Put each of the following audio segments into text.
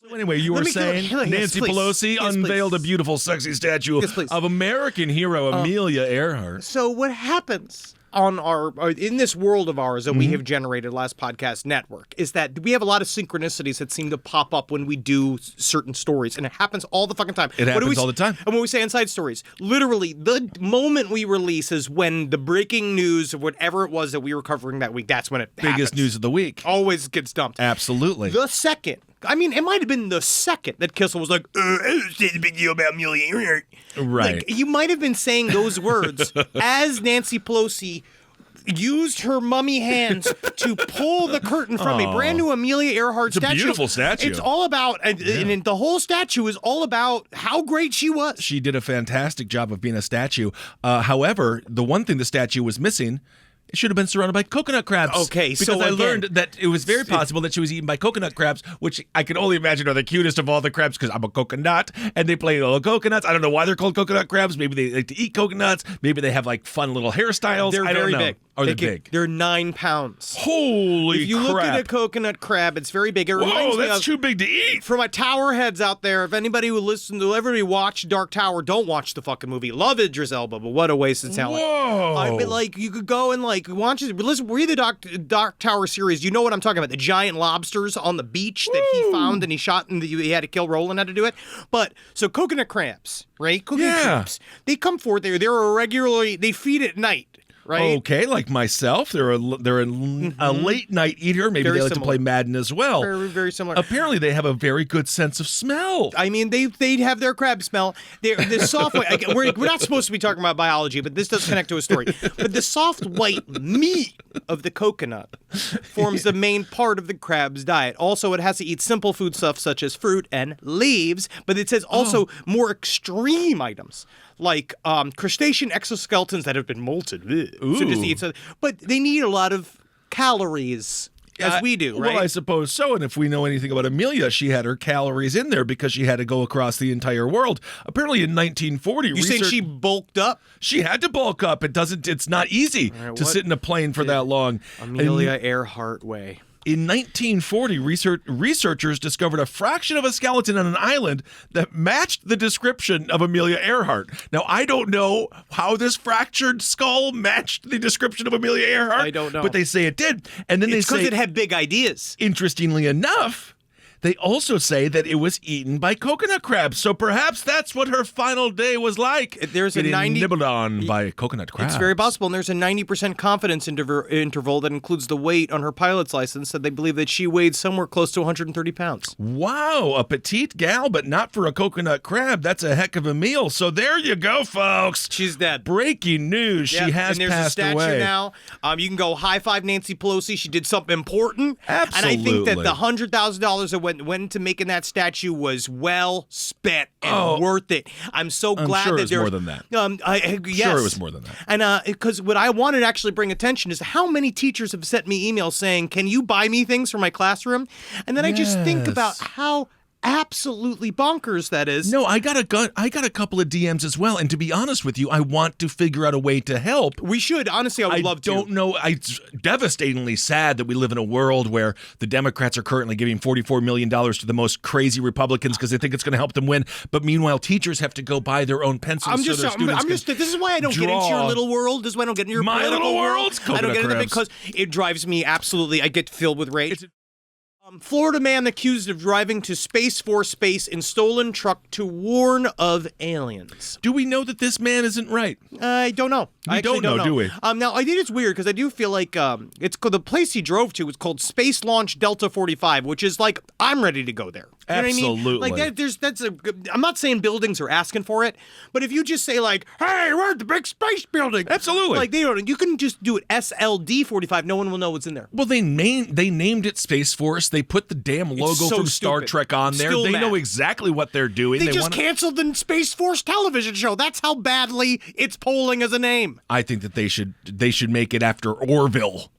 So anyway, you were saying Nancy Pelosi unveiled a beautiful, sexy statue of American hero Amelia Earhart. So what happens on in this world of ours that we have generated last podcast network is that we have a lot of synchronicities that seem to pop up when we do certain stories, and it happens all the fucking time. It happens all the time. And when we say inside stories, literally the moment we release is when the breaking news of whatever it was that we were covering that week, that's when it Biggest news of the week. always gets dumped. Absolutely. The second, I mean, it might have been the second that Kissel was like, I don't say the big deal about Amelia Earhart. Right. Like, you might have been saying those words as Nancy Pelosi used her mummy hands to pull the curtain from a brand new Amelia Earhart statue. It's a beautiful statue. It's all about, and the whole statue is all about how great she was. She did a fantastic job of being a statue. However, the one thing the statue was missing, it should have been surrounded by coconut crabs. Okay, because so I again, learned that it was very possible that she was eaten by coconut crabs, which I can only imagine are the cutest of all the crabs because I'm a coconut, and they play little coconuts. I don't know why they're called coconut crabs. Maybe they like to eat coconuts. Maybe they have like fun little hairstyles. They're very big. Are they big? They're 9 pounds. Holy crap. If you look at a coconut crab, it's very big. Whoa, that's too big to eat. For my tower heads out there, if anybody who listened to everybody watch Dark Tower, don't watch the fucking movie. Love Idris Elba, but what a waste of talent. Whoa. I mean, like, you could go and like watch it. Listen, read the Dark Tower series. You know what I'm talking about? The giant lobsters on the beach that he found and he shot and he had to kill Roland had to do it. But so coconut crabs, right? Coconut crabs. They come forth. They're irregularly. They feed at night. Right? Okay, like myself, they're a late night eater. Maybe they like to play Madden as well. Very, very similar. Apparently, they have a very good sense of smell. I mean, they have their crab smell. The soft white. We're not supposed to be talking about biology, but this does connect to a story. But the soft white meat of the coconut forms the main part of the crab's diet. Also, it has to eat simple food stuff such as fruit and leaves. But it says also more extreme items, like crustacean exoskeletons that have been molted. So just eat, but they need a lot of calories, as we do, right? Well, I suppose so. And if we know anything about Amelia, she had her calories in there because she had to go across the entire world. Apparently in 1940... You saying she bulked up? She had to bulk up. It's not easy to sit in a plane for that long. Amelia Earhart way. In 1940, researchers discovered a fraction of a skeleton on an island that matched the description of Amelia Earhart. Now, I don't know how this fractured skull matched the description of Amelia Earhart. I don't know. But they say it did. And then it's because it had big ideas. Interestingly enough, they also say that it was eaten by coconut crabs. So perhaps that's what her final day was like. There's a 90 nibbled on by coconut crabs. It's very possible. And there's a 90% confidence interval that includes the weight on her pilot's license that they believe that she weighed somewhere close to 130 pounds. Wow, a petite gal, but not for a coconut crab. That's a heck of a meal. So there you go, folks. She's dead. Breaking news. She has passed away. And there's a statue now. You can go high five Nancy Pelosi. She did something important. Absolutely. And I think that the $100,000 that went into making that statue was well spent and worth it. I'm so glad sure that it was more than that. Yes. Sure it was more than that. And because what I wanted to actually bring attention is how many teachers have sent me emails saying, can you buy me things for my classroom? And then I just think about how absolutely bonkers that is. No, I got a couple of DMs as well, and to be honest with you, I want to figure out a way to help. We should. Honestly, I would love to. I don't know. It's devastatingly sad that we live in a world where the Democrats are currently giving $44 million to the most crazy Republicans because they think it's going to help them win. But meanwhile, teachers have to go buy their own pencils so their students can this is why I don't get into your little world. This is why I don't get into your My political little world. I don't get into it because it drives me absolutely. I get filled with rage. Florida man accused of driving to Space Force base in stolen truck to warn of aliens. Do we know that this man isn't right? I don't know. We don't know, do we? Now, I think it's weird because I do feel like it's called, the place he drove to was called Space Launch Delta 45, which is like, I'm ready to go there. You know Absolutely. what I mean? I'm not saying buildings are asking for it, but if you just say like, hey, we're at the big space building. Absolutely. Like, you can just do it SLD 45. No one will know what's in there. Well, they named it Space Force. They put the damn logo from Star Trek on there. Still they mad. know exactly what they're doing. They just canceled the Space Force television show. That's how badly it's polling as a name. I think that they should make it after Orville.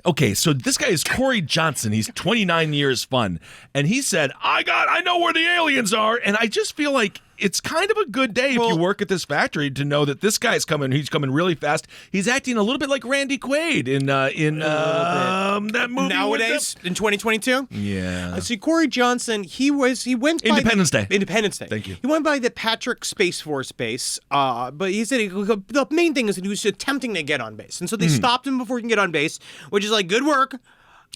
Okay, so this guy is Corey Johnson. He's 29 years fun. And he said, I know where the aliens are. And I just feel like it's kind of a good day if you work at this factory to know that this guy's coming. He's coming really fast. He's acting a little bit like Randy Quaid in that movie. Nowadays, in 2022? Yeah. See, Corey Johnson, he went by Independence Day. Independence Day. Thank you. He went by the Patrick Space Force base, but he said the main thing is that he was attempting to get on base. And so they stopped him before he can get on base, which is like, good work.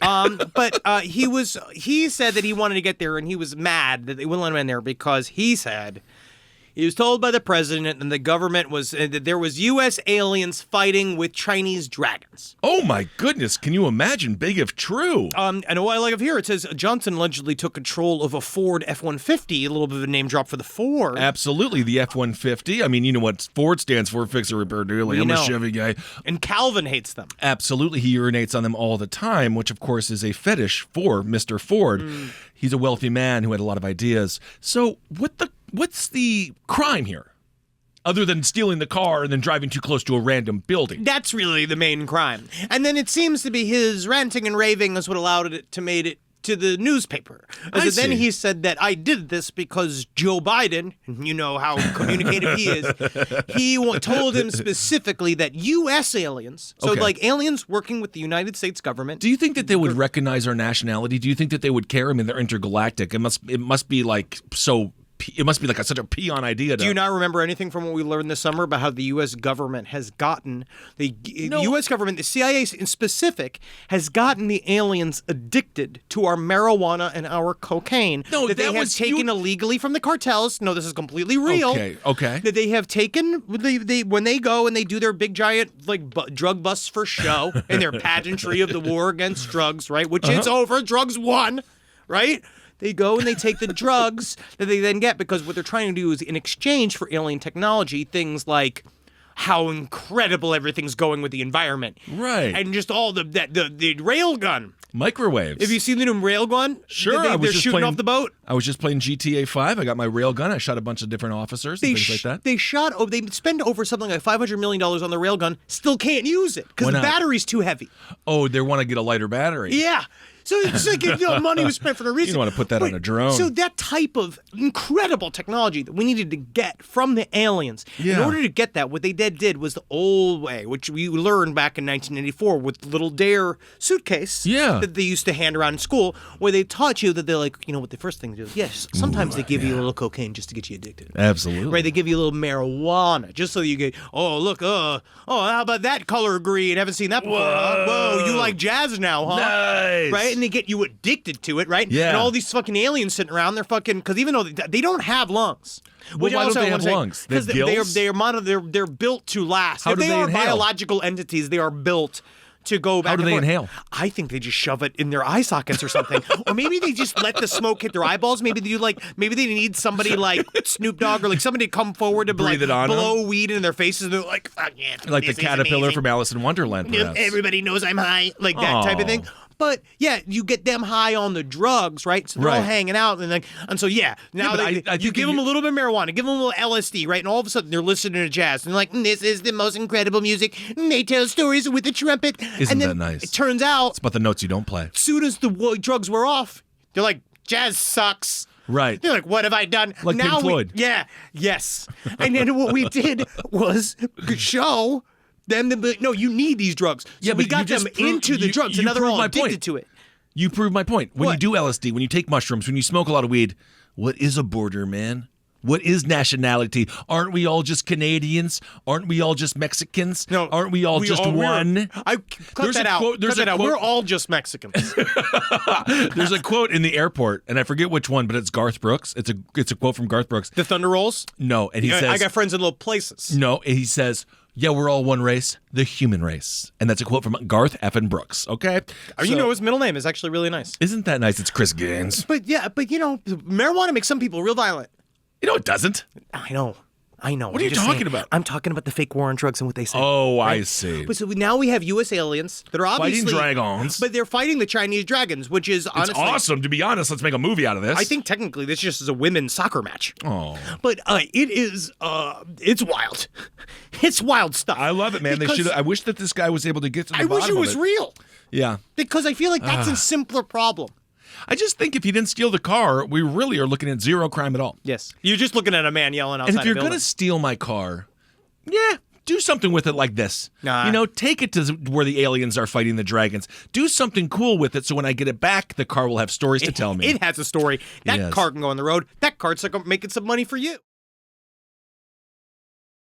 But he said that he wanted to get there, and he was mad that they wouldn't let him in there because he said he was told by the president and the government that there was U.S. aliens fighting with Chinese dragons. Oh my goodness! Can you imagine? Big if true. And what I like of here, it says Johnson allegedly took control of a Ford F-150. A little bit of a name drop for the Ford. Absolutely, the F-150. I mean, you know what Ford stands for? Fixer, repair, dealer. I'm a Chevy guy. And Calvin hates them. Absolutely, he urinates on them all the time, which of course is a fetish for Mr. Ford. He's a wealthy man who had a lot of ideas. So, what's the crime here? Other than stealing the car and then driving too close to a random building. That's really the main crime. And then it seems to be his ranting and raving is what allowed it to made it to the newspaper. Then he said that I did this because Joe Biden, you know how communicative he is, he told him specifically that U.S. aliens, so like aliens working with the United States government. Do you think that they would recognize our nationality? Do you think that they would care? I mean, they're intergalactic. It must be like so. It must be like such a peon idea. Do you not remember anything from what we learned this summer about how the U.S. government has gotten the U.S. government, the CIA in specific, has gotten the aliens addicted to our marijuana and our cocaine that they have taken illegally from the cartels. No, this is completely real. Okay. That they have taken when they go and they do their big giant drug busts for show and their pageantry of the war against drugs, right? Which it's over. Drugs won, right? They go and they take the drugs that they then get because what they're trying to do is in exchange for alien technology, things like how incredible everything's going with the environment. Right. And just all the rail gun. Microwaves. Have you seen the new rail gun? Sure. They're shooting off the boat. I was just playing GTA 5. I got my rail gun. I shot a bunch of different officers and things like that. They spend over something like $500 million on the rail gun, still can't use it because the battery's too heavy. Oh, they want to get a lighter battery. Yeah. So it's like money was spent for no reason. You don't want to put that on a drone. So that type of incredible technology that we needed to get from the aliens, in order to get that, what they did was the old way, which we learned back in 1984 with the little Dare suitcase that they used to hand around in school, where they taught you that they're like, you know what the first thing to do is, yes, sometimes they give you a little cocaine just to get you addicted. Absolutely. Right, they give you a little marijuana just so you get, how about that color green? Haven't seen that before. Huh? Whoa, you like jazz now, huh? Nice. Right? And they get you addicted to it, right? Yeah. And all these fucking aliens sitting around, they're fucking, because even though they don't have lungs. Well, why don't they have lungs? Because they're built to last. How do they inhale? Biological entities, they are built to go back. How do they inhale? I think they just shove it in their eye sockets or something. Or maybe they just let the smoke hit their eyeballs. Maybe they need somebody like Snoop Dogg or like somebody to come forward to breathe it on blow them. Weed in their faces. And they're like, fuck yeah. Like the caterpillar from Alice in Wonderland, perhaps. Everybody knows I'm high. Like that type of thing. But yeah, you get them high on the drugs, right? So they're all hanging out, and so now you give them a little bit of marijuana, give them a little LSD, right? And all of a sudden they're listening to jazz, and they're like, "This is the most incredible music." And they tell stories with the trumpet. Isn't and then that nice? It turns out it's about the notes you don't play. As soon as the drugs wear off, they're like, "Jazz sucks." Right. They're like, what have I done? Like now Pink Floyd. Yes. And then what we did was show them that, no, you need these drugs. So we got them into the drugs, and now they're all addicted to it. You prove my point. When you do LSD, when you take mushrooms, when you smoke a lot of weed, what is a border, man? What is nationality? Aren't we all just Canadians? Aren't we all just Mexicans? No, aren't we all just one? Cut that out. We're all just Mexicans. There's a quote in the airport, and I forget which one, but it's Garth Brooks. It's a quote from Garth Brooks. The Thunder Rolls? No, and he says, I got friends in little places. No, and he says, yeah, we're all one race, the human race. And that's a quote from Garth Effin Brooks, okay? You know his middle name is actually really nice. Isn't that nice? It's Chris Gaines. But marijuana makes some people real violent. You know it doesn't. I know. What are you talking about? I'm talking about the fake war on drugs and what they say. Oh, right? I see. But so now we have U.S. aliens that are obviously fighting dragons, but they're fighting the Chinese dragons, which is honestly awesome. To be honest, let's make a movie out of this. I think technically this just is a women's soccer match. Oh, but it is it's wild. It's wild stuff. I love it, man. I wish that this guy was able to get to the bottom of it. I wish it was real. Yeah, because I feel like that's a simpler problem. I just think if he didn't steal the car, we really are looking at zero crime at all. Yes. You're just looking at a man yelling outside And if you're a building. going to steal my car, yeah, do something with it like this. Nah. Take it to where the aliens are fighting the dragons. Do something cool with it so when I get it back, the car will have stories to tell me. It has a story. That Yes. car can go on the road. That car's making some money for you.